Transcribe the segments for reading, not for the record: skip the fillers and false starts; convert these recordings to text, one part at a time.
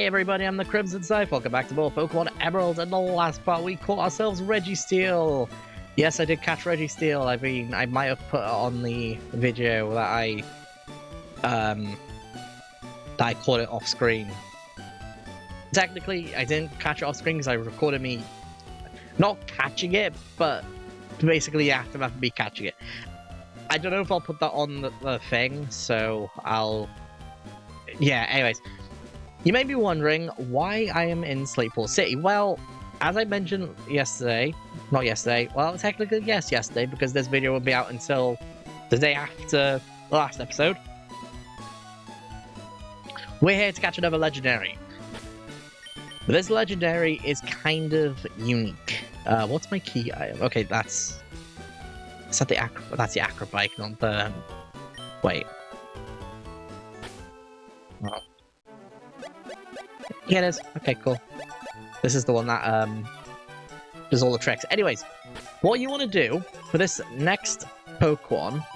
Hey everybody, I'm the Crimson Scythe. Welcome back to more Pokemon Emerald. In the last part, we caught ourselves Registeel. Yes, I did catch Registeel. I mean, I might have put it on the video that I caught it off screen. Technically, I didn't catch it off screen because I recorded me not catching it, but basically after me catching it. I don't know if I'll put that on the thing, so I'll... Yeah, anyways. You may be wondering why I am in Slateport City. Well, as I mentioned yesterday, not yesterday, well, technically yes, yesterday, because this video will be out until the day after the last episode. We're here to catch another legendary. But this legendary is kind of unique. What's my key item? Okay, that's the Acrobike, not the... Wait. Oh. Yeah, it is. Okay, cool. This is the one that does all the tricks. Anyways, what you want to do for this next Pokemon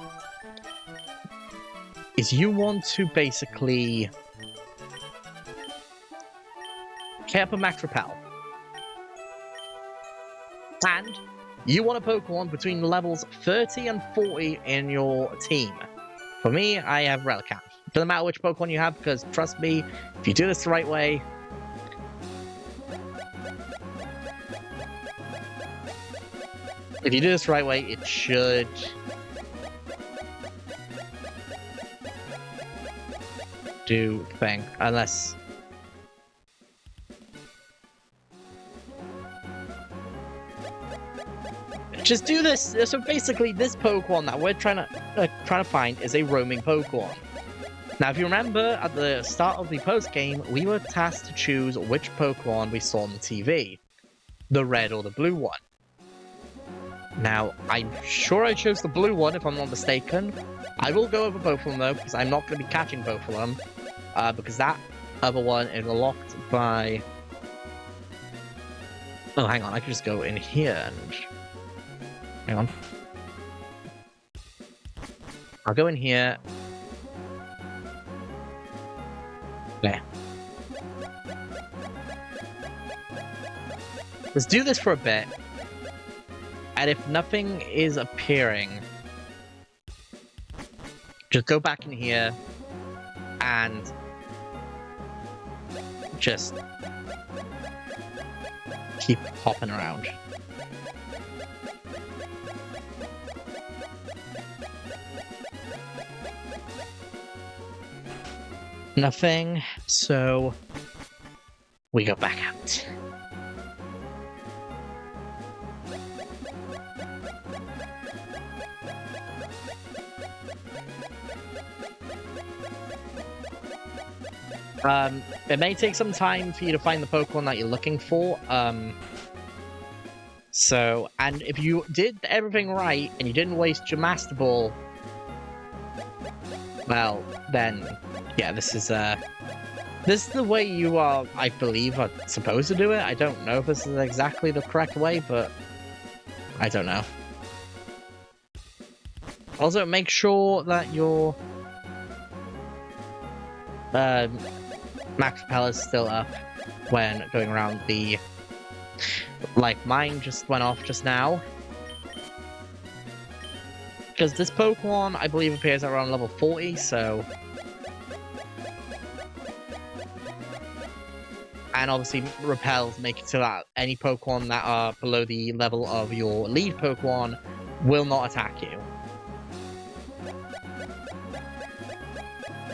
is you want to basically get up a Max Repel. And you want a Pokemon between levels 30 and 40 in your team. For me, I have Relicanth. Doesn't matter which Pokemon you have, because trust me, if you do this the right way, it should do thing, unless... Just do this. So basically, this Pokemon that we're trying to find is a roaming Pokemon. Now, if you remember, at the start of the post-game, we were tasked to choose which Pokemon we saw on the TV. The red or the blue one. Now, I'm sure I chose the blue one, if I'm not mistaken. I will go over both of them, though, because I'm not going to be catching both of them. Because that other one is locked by... Oh, hang on, I can just go in here and... Hang on. I'll go in here... There. Let's do this for a bit. And if nothing is appearing, just go back in here and just keep hopping around. Nothing, so we go back out. It may take some time for you to find the Pokemon that you're looking for. And if you did everything right and you didn't waste your Master Ball, well, then, yeah, this is the way you are, I believe, are supposed to do it. I don't know if this is exactly the correct way, but I don't know. Also, make sure that your Max Repel is still up when going around the... Like, mine just went off just now. Because this Pokemon, I believe, appears at around level 40, so... And obviously, repels make it so that any Pokemon that are below the level of your lead Pokemon will not attack you.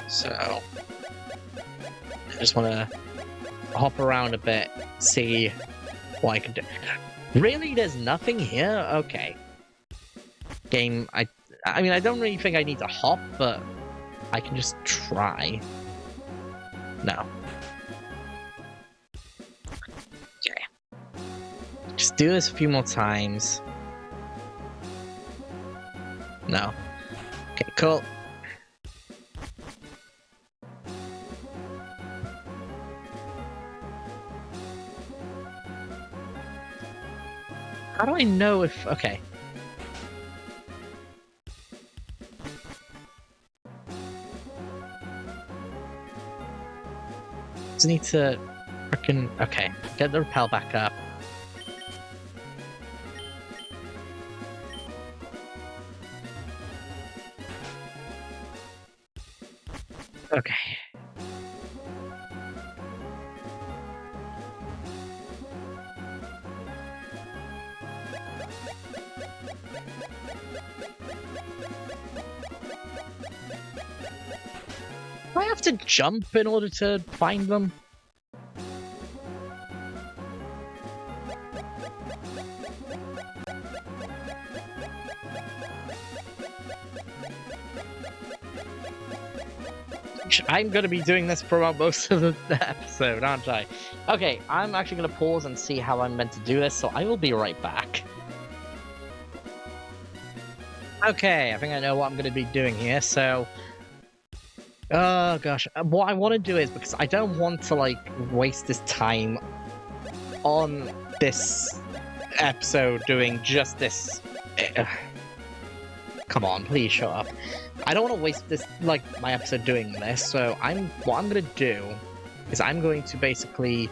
So... I just want to hop around a bit, see what I can do. Really? There's nothing here? Okay. Game, I mean, I don't really think I need to hop, but I can just try. No. Okay. Just do this a few more times. No. Okay, cool. How do I know if... Okay. just need to freaking... Okay, get the repel back up. Okay. Do I have to jump in order to find them? I'm going to be doing this for most of the episode, aren't I? Okay, I'm actually going to pause and see how I'm meant to do this, so I will be right back. Okay, I think I know what I'm going to be doing here, so... Oh gosh, what I want to do is, because I don't want to, like, waste this time on this episode doing just this... Come on, please shut up. I don't want to waste this, like, my episode doing this, so what I'm going to do is I'm going to basically...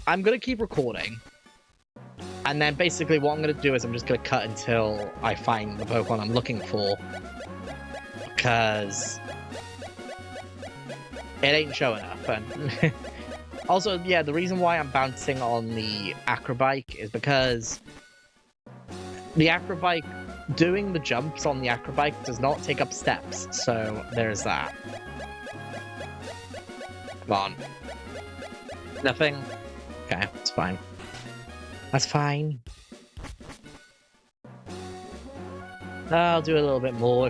I'm going to keep recording, and then basically what I'm going to do is I'm just going to cut until I find the Pokemon I'm looking for. Because it ain't showing up. And also, yeah, the reason why I'm bouncing on the Acrobike is because the Acrobike, doing the jumps on the Acrobike does not take up steps, so there's that. Come on. Nothing? Okay, it's fine. That's fine. I'll do a little bit more.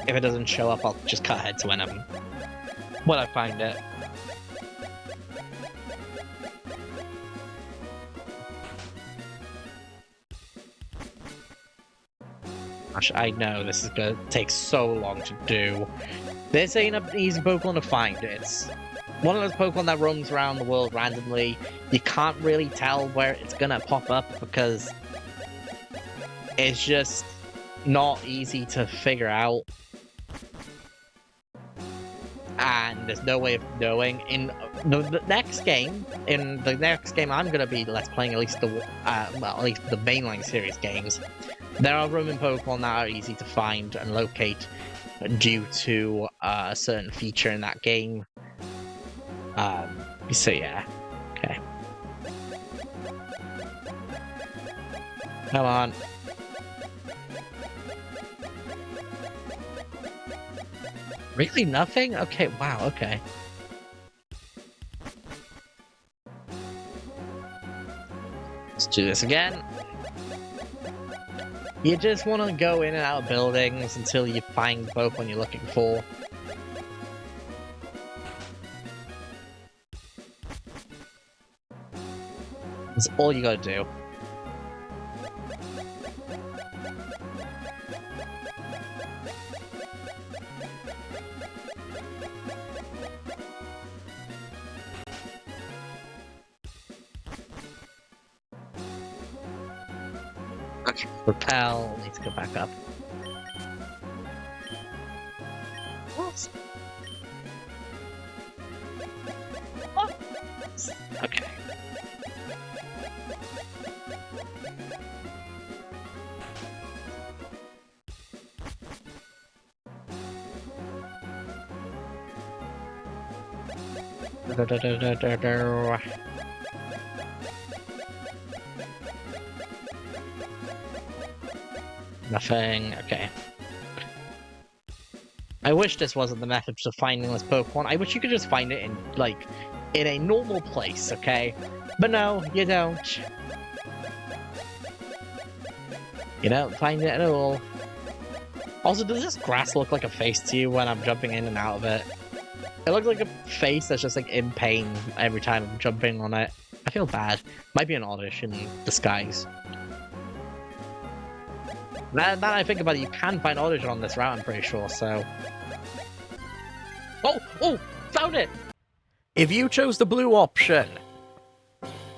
If it doesn't show up, I'll just cut ahead to when I find it. Gosh, I know this is gonna take so long to do. This ain't an easy Pokemon to find. It's one of those Pokemon that roams around the world randomly. You can't really tell where it's gonna pop up because it's just not easy to figure out. And there's no way of knowing. In the next game, I'm gonna be let's playing at least the mainline series games. There are roaming Pokemon that are easy to find and locate due to a certain feature in that game. So yeah, okay. Come on. Really nothing? Okay, wow, okay. Let's do this again. You just want to go in and out of buildings until you find the Pokemon you're looking for. That's all you gotta do. Okay, repel, need to go back up. What? Oh. Okay. Nothing. Okay. I wish this wasn't the method to finding this Pokemon. I wish you could just find it in, like, in a normal place, okay? But no, you don't. You don't find it at all. Also, does this grass look like a face to you when I'm jumping in and out of it? It looks like a face that's just, like, in pain every time I'm jumping on it. I feel bad. Might be an oddish in disguise. Now that I think about it, you can find Oddish on this route, I'm pretty sure, so... Oh! Found it! If you chose the blue option,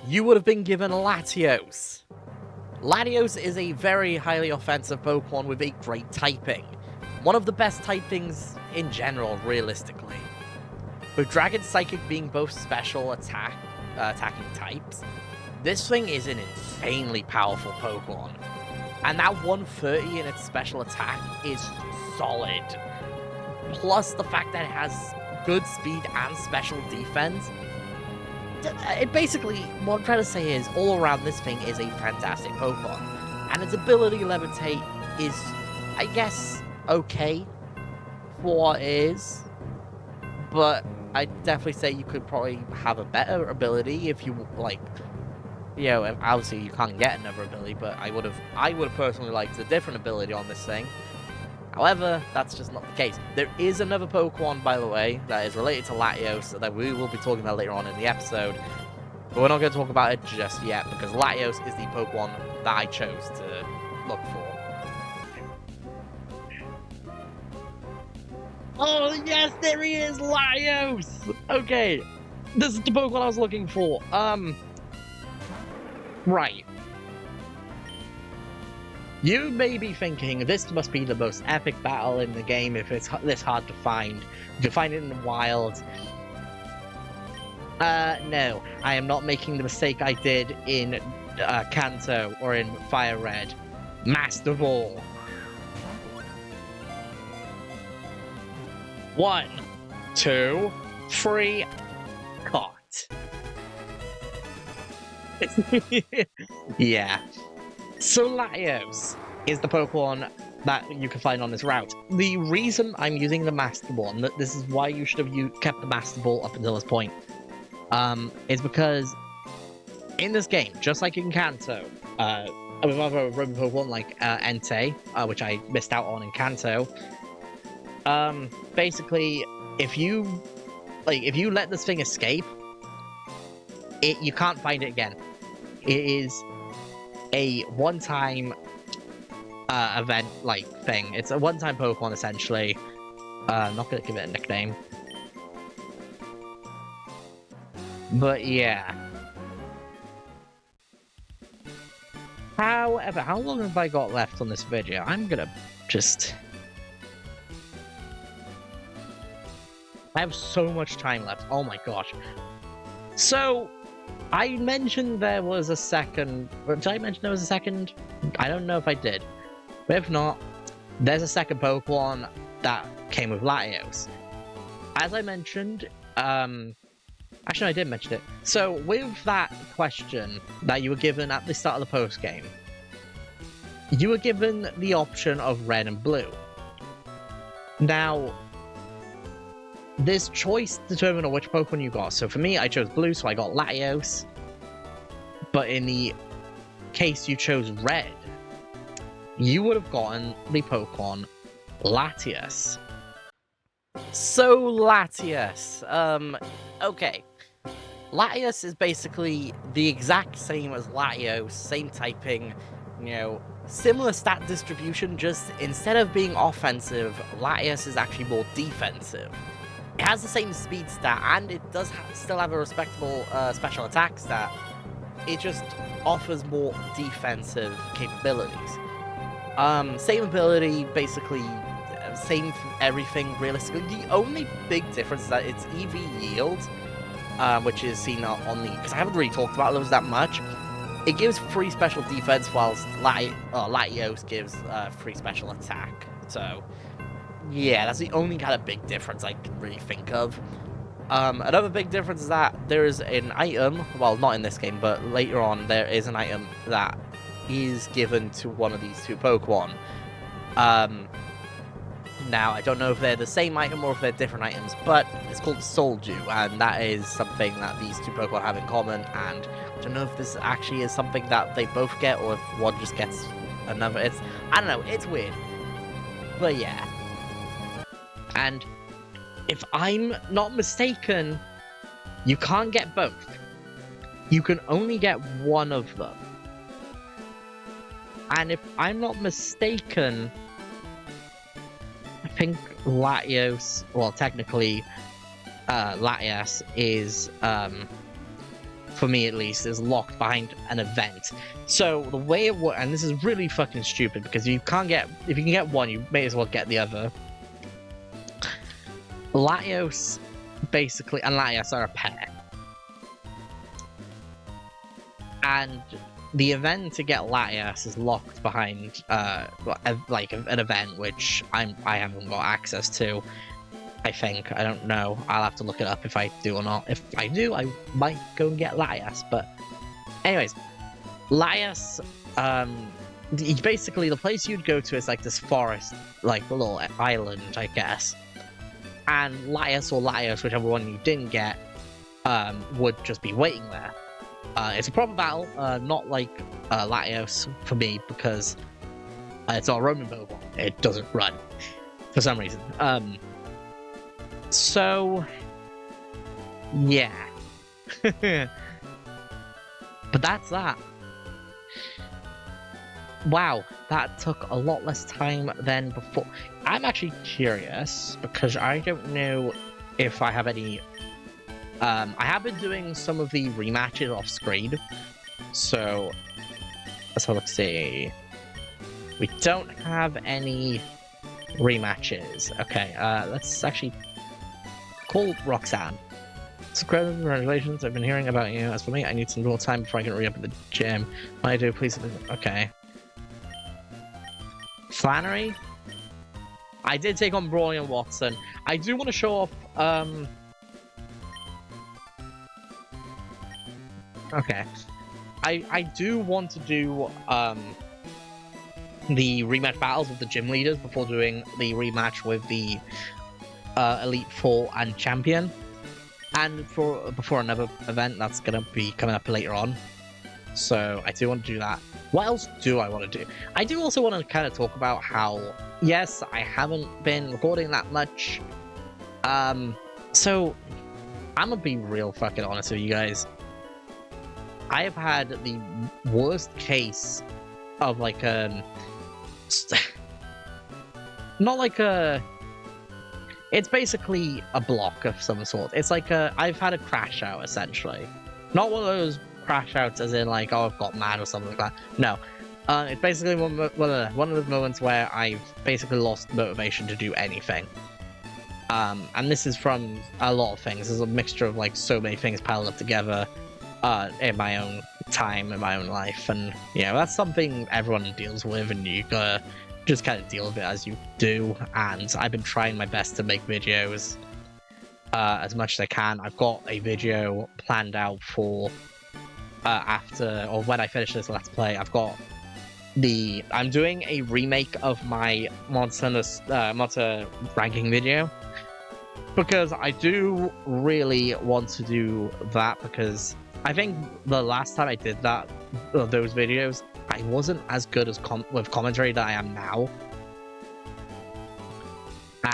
you would have been given Latios. Latios is a very highly offensive Pokemon with a great typing. One of the best typings in general, realistically. With Dragon Psychic being both special attacking types, this thing is an insanely powerful Pokemon. And that 130 in its special attack is solid. Plus the fact that it has good speed and special defense. It basically, what I'm trying to say is, all around this thing is a fantastic Pokemon. And its ability Levitate is, I guess, okay for what it is. But I'd definitely say you could probably have a better ability if you, like, you know, obviously you can't get another ability, but I would have personally liked a different ability on this thing. However, that's just not the case. There is another Pokemon, by the way, that is related to Latios that we will be talking about later on in the episode. But we're not going to talk about it just yet, because Latios is the Pokemon that I chose to look for. Oh, yes, there he is, Latios! Okay, this is the Pokemon I was looking for. Right. You may be thinking, this must be the most epic battle in the game if it's this hard to find. You can find it in the wild. No. I am not making the mistake I did in Kanto or in Fire Red. Master Ball. 1, 2, 3, caught. Yeah. So Latios is the Pokemon that you can find on this route. The reason I'm using the Master Ball, and this is why you should have kept the Master Ball up until this point, is because in this game, just like in Kanto, with other Roman Pokemon like Entei, which I missed out on in Kanto, basically, if you let this thing escape, you can't find it again. It is a one-time event like thing. It's a one-time Pokemon essentially. I'm not gonna give it a nickname. But yeah. However, how long have I got left on this video? I'm gonna just... I have so much time left. Oh my gosh. So, I mentioned there was a second... Did I mention there was a second? I don't know if I did. But if not, there's a second Pokemon that came with Latios. As I mentioned, actually I did mention it. So, with that question that you were given at the start of the post-game, you were given the option of red and blue. Now, this choice determined on which Pokemon you got. So for me, I chose blue, so I got Latios. But in the case you chose red, you would have gotten the Pokemon Latios. So Latios, okay. Latios is basically the exact same as Latios, same typing, you know, similar stat distribution, just instead of being offensive, Latios is actually more defensive. It has the same speed stat, and it does still have a respectable special attack stat. It just offers more defensive capabilities. Same ability, basically, same for everything, realistically. The only big difference is that it's EV yield, which is seen on the... Because I haven't really talked about those that much. It gives free special defense, whilst Latios gives free special attack. So... yeah, that's the only kind of big difference I can really think of. Another big difference is that there is an item, well, not in this game, but later on, there is an item that is given to one of these two Pokemon. Now, I don't know if they're the same item or if they're different items, but it's called Soldew, and that is something that these two Pokemon have in common, and I don't know if this actually is something that they both get, or if one just gets another. I don't know, it's weird. But yeah. And if I'm not mistaken, you can't get both. You can only get one of them. And if I'm not mistaken, I think Latios, well, technically, Latias is, for me at least, is locked behind an event. So the way it works, and this is really fucking stupid, because if you can get one, you may as well get the other. Latios basically, and Latias are a pair. And the event to get Latias is locked behind, like an event which I haven't got access to. I think, I don't know. I'll have to look it up if I do or not. If I do, I might go and get Latias. But, anyways, Latias, basically the place you'd go to is like this forest, like a little island, I guess. And Latias or Latios, whichever one you didn't get, would just be waiting there. It's a proper battle, not like Latios for me, because it's not a roaming Pokemon. It doesn't run for some reason. So yeah. But that's that. Wow, that took a lot less time than before. I'm actually curious because I don't know if I have any. I have been doing some of the rematches off screen, so let's see. We don't have any rematches. Okay, let's actually call Roxanne. So, congratulations, I've been hearing about you. As for me, I need some more time before I can re-up at the gym. What I do, please. Okay. Flannery? I did take on Brawley and Watson. I do want to show off, okay. I do want to do, the rematch battles with the gym leaders before doing the rematch with the Elite Four and Champion, and before another event that's gonna be coming up later on. So I do want to do that. What else do I want to do? I do also want to kind of talk about how, yes, I haven't been recording that much. So I'm gonna be real fucking honest with you guys. I have had the worst case of like not like a. It's basically a block of some sort. It's like I've had a crash out, essentially. Not one of those crash outs as in like, oh, I've got mad or something like that. No. It's basically one of those moments where I've basically lost motivation to do anything. And this is from a lot of things. There's a mixture of like so many things piled up together in my own time, in my own life. And, you know, that's something everyone deals with, and you gotta just kind of deal with it as you do. And I've been trying my best to make videos as much as I can. I've got a video planned out for after, or when I finish this Let's Play. I'm doing a remake of my Monster ranking video, because I do really want to do that, because I think the last time I did those videos, I wasn't as good as with commentary that I am now.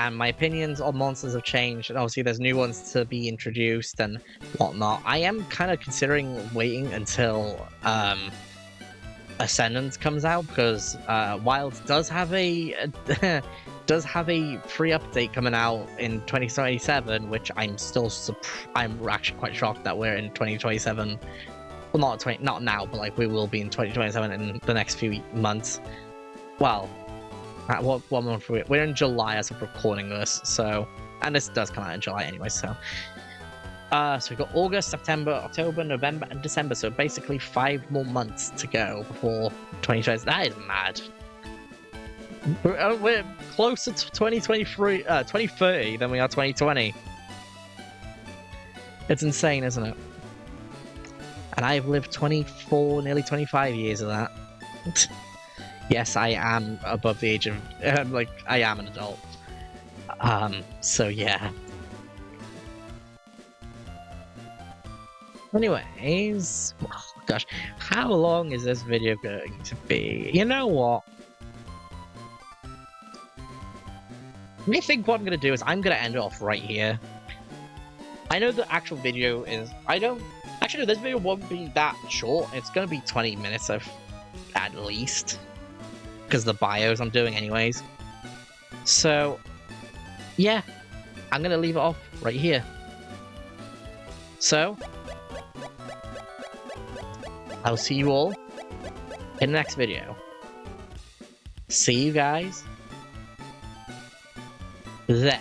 And my opinions on monsters have changed, and obviously there's new ones to be introduced and whatnot. I am kind of considering waiting until Ascendance comes out, because Wild does have a free update coming out in 2027, which I'm actually quite shocked that we're in 2027. Well, not now, but like we will be in 2027 in the next few months. Well, what month are we? We're in July as of recording this, so, and this does come out in July anyway. So we've got August, September, October, November, and December. So basically 5 more months to go before 2020. That is mad. We're closer to 2030 than we are 2020. It's insane, isn't it? And I've lived 24, nearly 25 years of that. Yes, I am above the age of, like, I am an adult. So yeah. Anyways, oh gosh, how long is this video going to be? You know what? I think what I'm going to do is I'm going to end it off right here. I know the actual video is... Actually, no, this video won't be that short. It's going to be 20 minutes at least. Because the bios I'm doing anyways. So, yeah. I'm going to leave it off right here. So, I'll see you all in the next video. See you guys then.